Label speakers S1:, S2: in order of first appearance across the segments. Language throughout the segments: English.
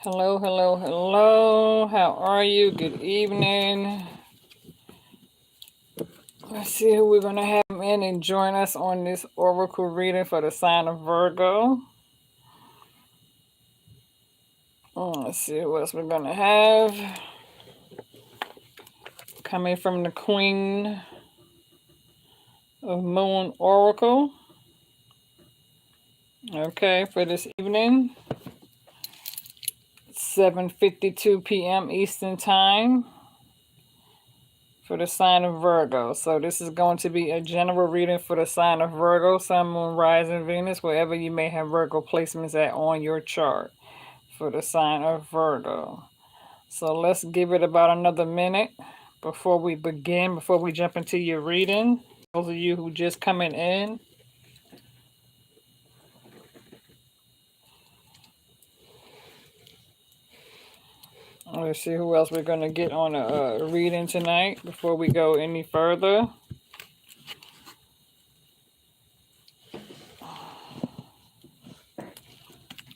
S1: Hello, hello, hello. How are you? Good evening. Let's see who we're going to have in and join us on this oracle reading for the sign of Virgo. Let's see who else we're going to have. Coming from the Queen of Moon Oracle. Okay, for this evening, 7:52 p.m. Eastern Time. For the sign of Virgo. So this is going to be a general reading for the sign of Virgo, Sun, Moon, Rising, Venus, wherever you may have Virgo placements at on your chart for the sign of Virgo. So let's give it about another minute before we begin, before we jump into your reading. Those of you who just coming in, let's see who else we're going to get on a reading tonight before we go any further.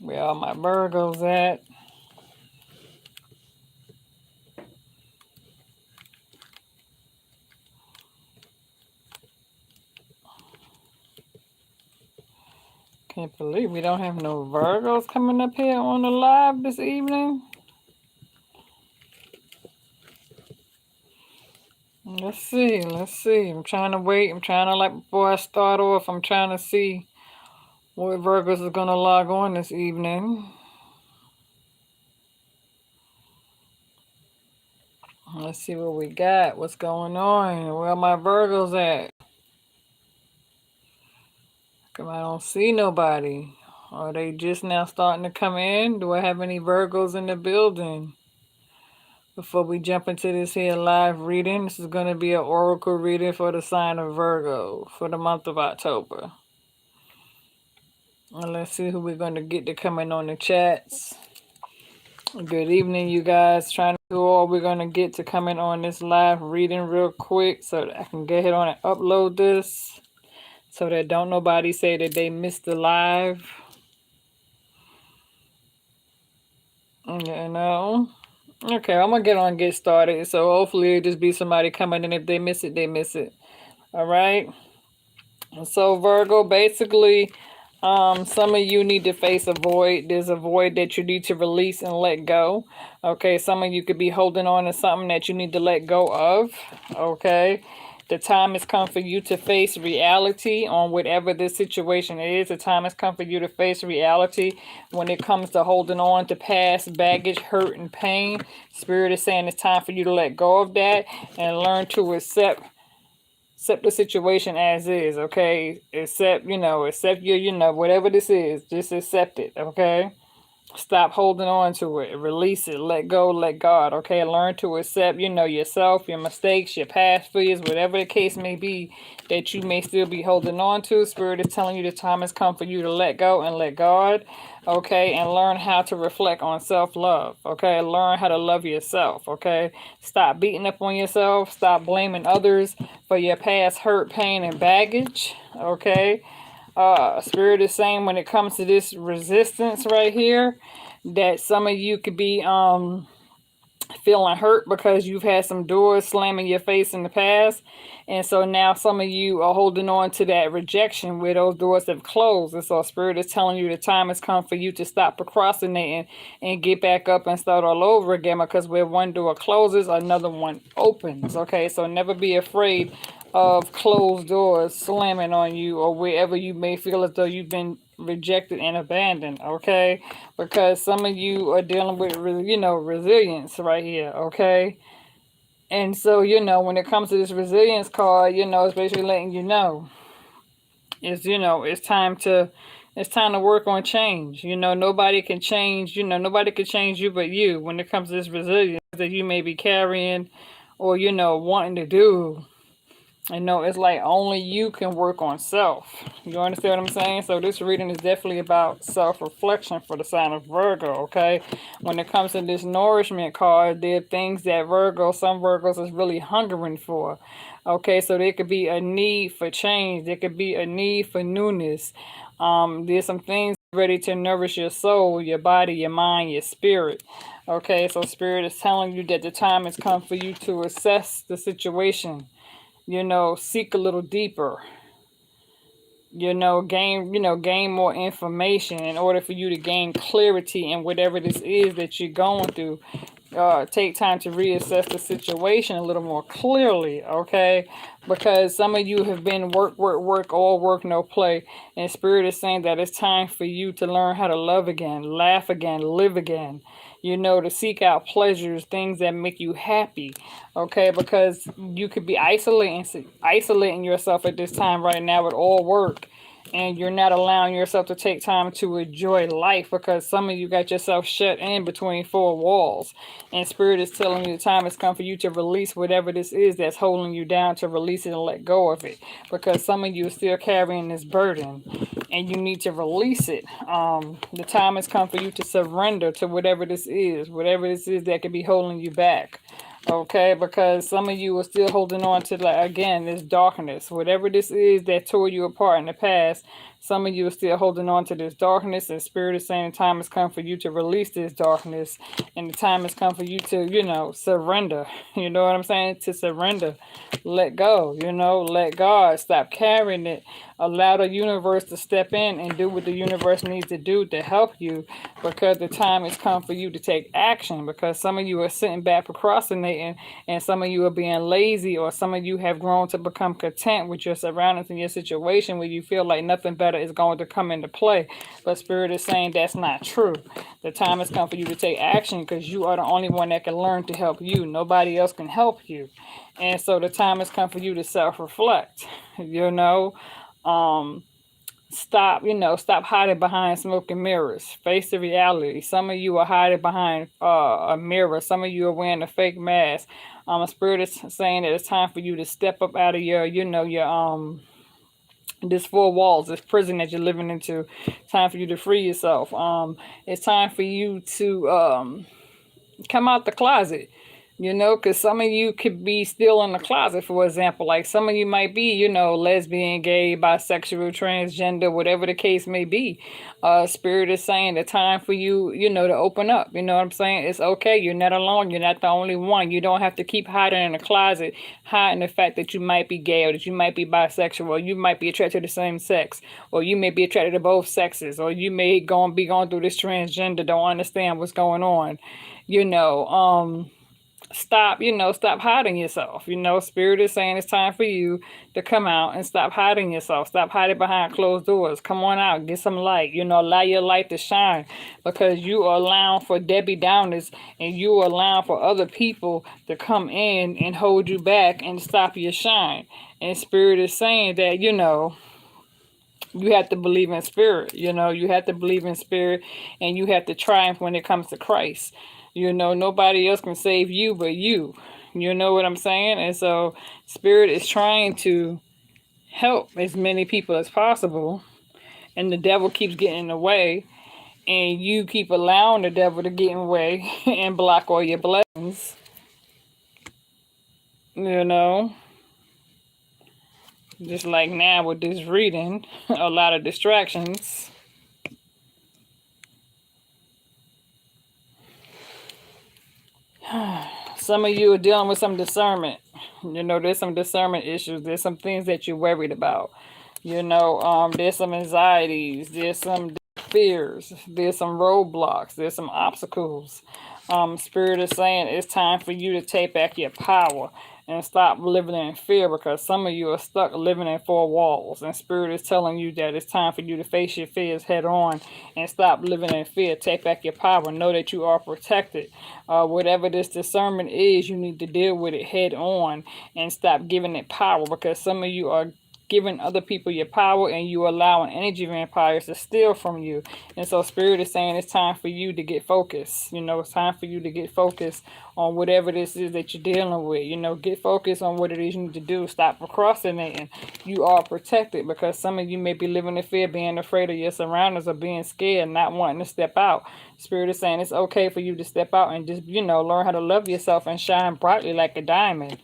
S1: Where all my Virgos at? Can't believe we don't have no Virgos coming up here on the live this evening. Let's see, let's see. I'm trying to wait. I'm trying to, like, before I start off, I'm trying to see what Virgos is going to log on this evening. Let's see what we got. What's going on? Where are my Virgos at? Come, I don't see nobody. Are they just now starting to come in? Do I have any Virgos in the building? Before we jump into this here live reading, this is going to be an oracle reading for the sign of Virgo for the month of October. And let's see who we're going to get to come in on the chats. Good evening, you guys. Trying to do all we're going to get to come in on this live reading real quick so that I can get ahead on and upload this so that don't nobody say that they missed the live. You know. Okay, I'm going to get on and get started. So hopefully it'll just be somebody coming in. If they miss it, they miss it. All right. So Virgo, basically, some of you need to face a void. There's a void that you need to release and let go. Okay, some of you could be holding on to something that you need to let go of. Okay, the time has come for you to face reality on whatever this situation is. The time has come for you to face reality when it comes to holding on to past baggage, hurt, and pain. Spirit is saying it's time for you to let go of that and learn to accept the situation as is. Okay, accept your whatever this is, just accept it. Okay, stop holding on to it, release it, let go, let God. Okay, learn to accept yourself, your mistakes, your past fears, whatever the case may be that you may still be holding on to. Spirit is telling you the time has come for you to let go and let God. Okay, and learn how to reflect on self-love. Okay, learn how to love yourself. Okay, stop beating up on yourself, stop blaming others for your past hurt, pain, and baggage. Okay, Spirit is saying when it comes to this resistance right here, that some of you could be feeling hurt because you've had some doors slam in your face in the past, and so now some of you are holding on to that rejection where those doors have closed. And so Spirit is telling you the time has come for you to stop procrastinating and get back up and start all over again, because where one door closes, another one opens. Okay, so never be afraid of closed doors slamming on you, or wherever you may feel as though you've been rejected and abandoned. Okay, because some of you are dealing with resilience right here. Okay, and so when it comes to this resilience card, it's basically letting you know it's time to work on change. Nobody can change you but you when it comes to this resilience that you may be carrying or wanting to do. It's like only you can work on self. You understand what I'm saying? So this reading is definitely about self-reflection for the sign of Virgo, okay? When it comes to this nourishment card, there are things that some Virgos is really hungering for. Okay, so there could be a need for change. There could be a need for newness. There's some things ready to nourish your soul, your body, your mind, your spirit. Okay, so spirit is telling you that the time has come for you to assess the situation, seek a little deeper, gain more information in order for you to gain clarity in whatever this is that you're going through. Take time to reassess the situation a little more clearly, okay? Because some of you have been work, work, work, all work, no play. And Spirit is saying that it's time for you to learn how to love again, laugh again, live again. To seek out pleasures, things that make you happy, okay? Because you could be isolating yourself at this time right now with all work, and you're not allowing yourself to take time to enjoy life because some of you got yourself shut in between four walls. And Spirit is telling you the time has come for you to release whatever this is that's holding you down, to release it and let go of it. Because some of you are still carrying this burden and you need to release it. The time has come for you to surrender to whatever this is that could be holding you back. Okay, because some of you are still holding on to, again, this darkness. Whatever this is that tore you apart in the past, some of you are still holding on to this darkness, and Spirit is saying the time has come for you to release this darkness, and the time has come for you to, surrender. You know what I'm saying? To surrender. Let go, let God. Stop carrying it. Allow the universe to step in and do what the universe needs to do to help you, because the time has come for you to take action, because some of you are sitting back procrastinating, and some of you are being lazy, or some of you have grown to become content with your surroundings and your situation where you feel like nothing better is going to come into play. But Spirit is saying that's not true. The time has come for you to take action, because you are the only one that can learn to help you. Nobody else can help you. And so the time has come for you to self-reflect, stop hiding behind smoke and mirrors. Face the reality. Some of you are hiding behind a mirror. Some of you are wearing a fake mask. Spirit is saying that it's time for you to step up out of your this four walls, this prison that you're living into. It's time for you to free yourself. It's time for you to come out the closet. Because some of you could be still in the closet, for example. Like some of you might be, lesbian, gay, bisexual, transgender, whatever the case may be. Spirit is saying the time for you, to open up. You know what I'm saying? It's okay. You're not alone. You're not the only one. You don't have to keep hiding in the closet, hiding the fact that you might be gay, or that you might be bisexual, or you might be attracted to the same sex, or you may be attracted to both sexes, or you may be going through this transgender, don't understand what's going on. Stop hiding yourself. Spirit is saying it's time for you to come out and stop hiding yourself. Stop hiding behind closed doors. Come on out, get some light. Allow your light to shine, because you are allowing for Debbie Downers, and you are allowing for other people to come in and hold you back and stop your shine. And Spirit is saying that, you have to believe in spirit. You have to believe in spirit, and you have to triumph when it comes to Christ. Nobody else can save you but you. You know what I'm saying? And so Spirit is trying to help as many people as possible, and the devil keeps getting in the way, and you keep allowing the devil to get in the way and block all your blessings. Just like now with this reading, a lot of distractions. Some of you are dealing with some discernment. There's some discernment issues. There's some things that you're worried about. There's some anxieties. There's some fears. There's some roadblocks. There's some obstacles. Spirit is saying it's time for you to take back your power and stop living in fear, because some of you are stuck living in four walls, and Spirit is telling you that it's time for you to face your fears head on and stop living in fear. Take back your power. Know that you are protected. Whatever this discernment is, you need to deal with it head on and stop giving it power, because some of you are giving other people your power, and you allowing energy vampires to steal from you. And so Spirit is saying it's time for you to get focused. It's time for you to get focused on whatever this is that you're dealing with. Get focused on what it is you need to do. Stop procrastinating. You are protected, because some of you may be living in fear, being afraid of your surroundings, or being scared, not wanting to step out. Spirit is saying it's okay for you to step out and just, learn how to love yourself and shine brightly like a diamond.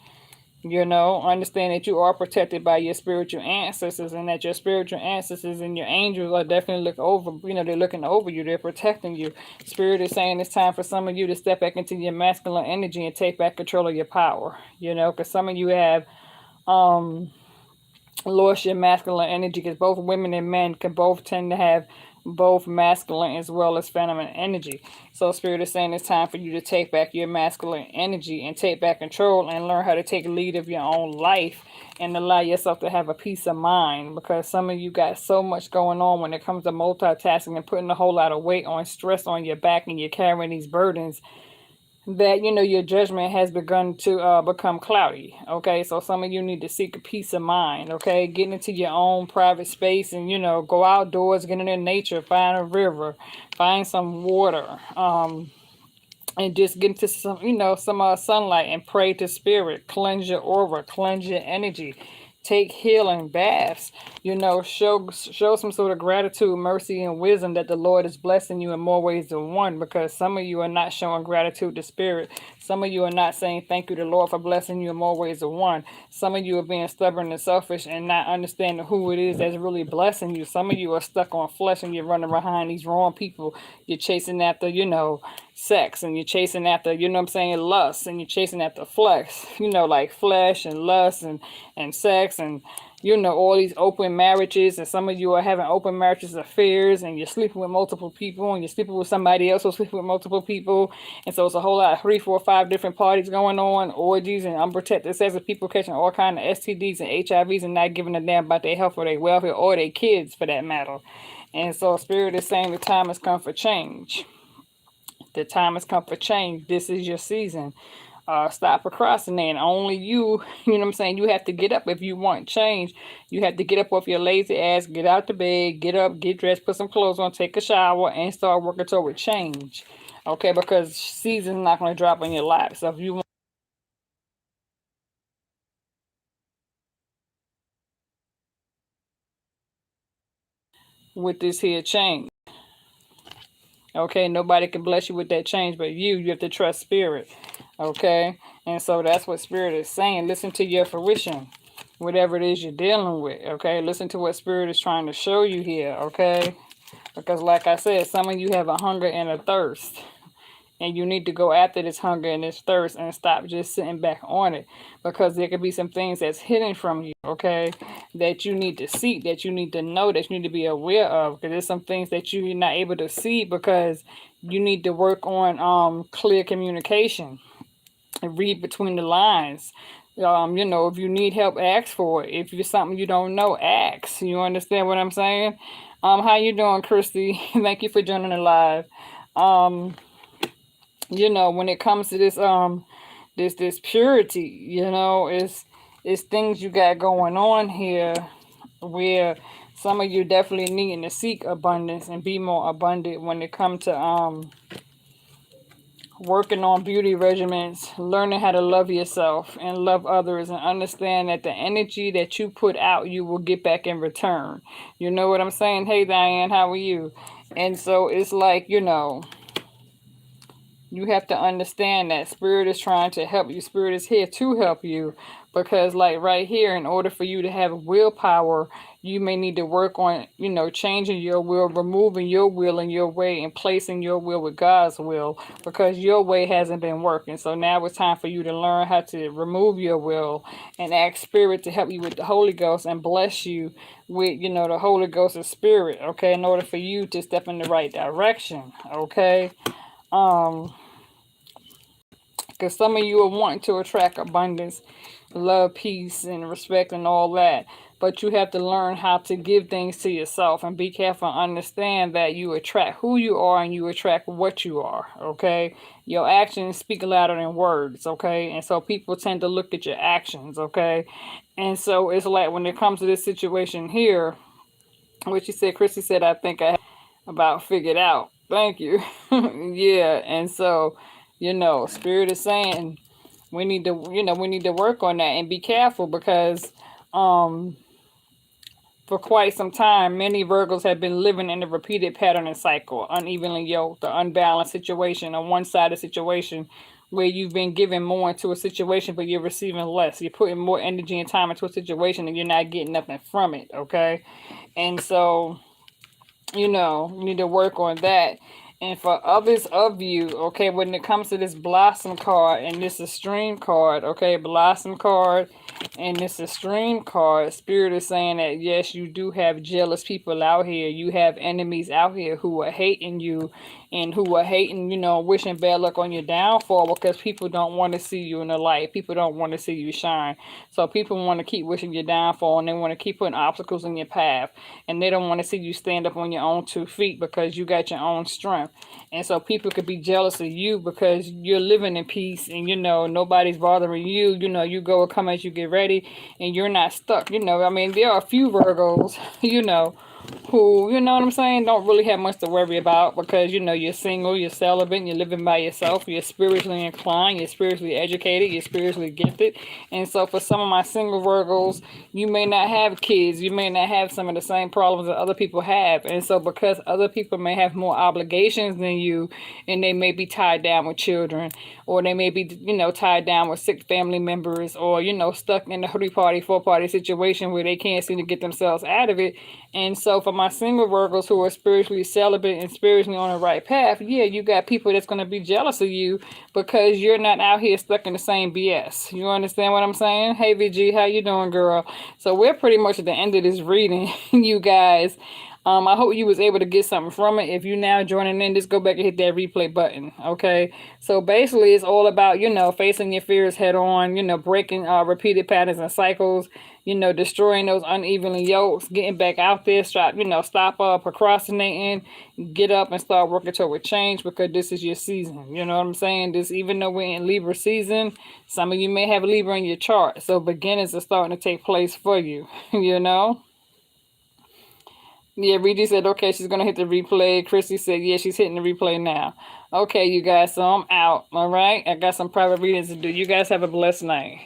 S1: Understand that you are protected by your spiritual ancestors, and that your spiritual ancestors and your angels are definitely looking over, they're looking over you, they're protecting you. Spirit is saying it's time for some of you to step back into your masculine energy and take back control of your power, because some of you have lost your masculine energy, because both women and men can both tend to have both masculine as well as feminine energy. So Spirit is saying it's time for you to take back your masculine energy and take back control and learn how to take lead of your own life and allow yourself to have a peace of mind, because some of you got so much going on when it comes to multitasking and putting a whole lot of weight on stress on your back, and you're carrying these burdens that your judgment has begun to become cloudy. Okay, so some of you need to seek a peace of mind. Okay, getting into your own private space, and go outdoors, get into nature, find a river, find some water, and just get into some sunlight and pray to spirit, cleanse your aura, cleanse your energy, take healing baths, show some sort of gratitude, mercy, and wisdom that the Lord is blessing you in more ways than one, because some of you are not showing gratitude to spirit. Some of you are not saying thank you to the Lord for blessing you in more ways than one. Some of you are being stubborn and selfish and not understanding who it is that's really blessing you. Some of you are stuck on flesh and you're running behind these wrong people. You're chasing after, sex, and you're chasing after, lust, and you're chasing after flesh, like flesh and lust and sex, and all these open marriages. And some of you are having open marriages, affairs, and you're sleeping with multiple people, and you're sleeping with somebody else who's sleeping with multiple people. And so it's a whole lot of 3, 4, 5 different parties going on, orgies and unprotected sex, of people catching all kind of STDs and HIVs and not giving a damn about their health or their welfare or their kids for that matter. And so Spirit is saying the time has come for change. The time has come for change. This is your season. Stop procrastinating. Only you, you have to get up if you want change. You have to get up off your lazy ass, get out the bed, get up, get dressed, put some clothes on, take a shower, and start working toward change. Okay, because season's not going to drop in your lap. So if you want with this here change, okay, nobody can bless you with that change but you have to trust spirit. Okay, and so that's what spirit is saying. Listen to your fruition, whatever it is you're dealing with. Okay, listen to what spirit is trying to show you here. Okay, because like I said, some of you have a hunger and a thirst, and you need to go after this hunger and this thirst and stop just sitting back on it, because there could be some things that's hidden from you. Okay, that you need to seek, that you need to know, that you need to be aware of, because there's some things that you're not able to see because you need to work on clear communication and read between the lines. If you need help, ask for it. If it's something you don't know, ask. You understand what I'm saying? How you doing, Christy? Thank you for joining the live. When it comes to this purity, it's things you got going on here where some of you definitely needing to seek abundance and be more abundant when it comes to working on beauty regimens, learning how to love yourself and love others, and understand that the energy that you put out, you will get back in return. You know what I'm saying? Hey, Diane, how are you? And so it's like, you have to understand that spirit is trying to help you. Spirit is here to help you, because like right here, in order for you to have willpower, you may need to work on, changing your will, removing your will and your way, and placing your will with God's will, because your way hasn't been working. So now it's time for you to learn how to remove your will and ask spirit to help you with the Holy Ghost and bless you with, the Holy Ghost of spirit, okay, in order for you to step in the right direction, okay? Because some of you are wanting to attract abundance, love, peace, and respect, and all that. But you have to learn how to give things to yourself and be careful and understand that you attract who you are and you attract what you are, okay? Your actions speak louder than words, okay? And so people tend to look at your actions, okay? And so it's like when it comes to this situation here, what you said, Chrissy said, I think I about figured out. Thank you. Yeah, and so, spirit is saying we need to, we need to work on that and be careful, because for quite some time, many Virgos have been living in a repeated pattern and cycle, unevenly yoked, the unbalanced situation, a one-sided situation where you've been giving more into a situation, but you're receiving less. You're putting more energy and time into a situation and you're not getting nothing from it, okay? And so, you know, you need to work on that. And for others of you, okay, when it comes to this blossom card and this extreme card, okay, blossom card and this extreme card, Spirit is saying that yes, you do have jealous people out here. You have enemies out here who are hating you and who are hating, you know, wishing bad luck on your downfall because people don't want to see you in the light. People don't want to see you shine. So people want to keep wishing your downfall and they want to keep putting obstacles in your path. And they don't want to see you stand up on your own 2 feet because you got your own strength. And so people could be jealous of you because you're living in peace and, you know, nobody's bothering you. You know, you go and come as you get ready and you're not stuck. You know, I mean, there are a few Virgos, you know, who, you know what I'm saying, don't really have much to worry about because, you know, you're single, you're celibate, you're living by yourself, you're spiritually inclined, you're spiritually educated, you're spiritually gifted. And so for some of my single Virgos, you may not have kids, you may not have some of the same problems that other people have. And so because other people may have more obligations than you and they may be tied down with children or they may be, you know, tied down with sick family members or, you know, stuck in a 3-party, 4-party situation where they can't seem to get themselves out of it. And so for my single Virgos who are spiritually celibate and spiritually on the right path, yeah, you got people that's going to be jealous of you because you're not out here stuck in the same BS. You understand what I'm saying? Hey, VG, how you doing, girl? So we're pretty much at the end of this reading, you guys. I hope you was able to get something from it. If you now joining in, just go back and hit that replay button, okay? So basically, it's all about, you know, facing your fears head on, you know, breaking repeated patterns and cycles, you know, destroying those unevenly yokes, getting back out there, stop procrastinating, get up and start working toward change because this is your season. You know what I'm saying? This, even though we're in Libra season, some of you may have Libra in your chart. So beginnings are starting to take place for you, you know? Yeah, Reedy said, okay, she's going to hit the replay. Christy said, yeah, she's hitting the replay now. Okay, you guys, so I'm out, all right? I got some private readings to do. You guys have a blessed night.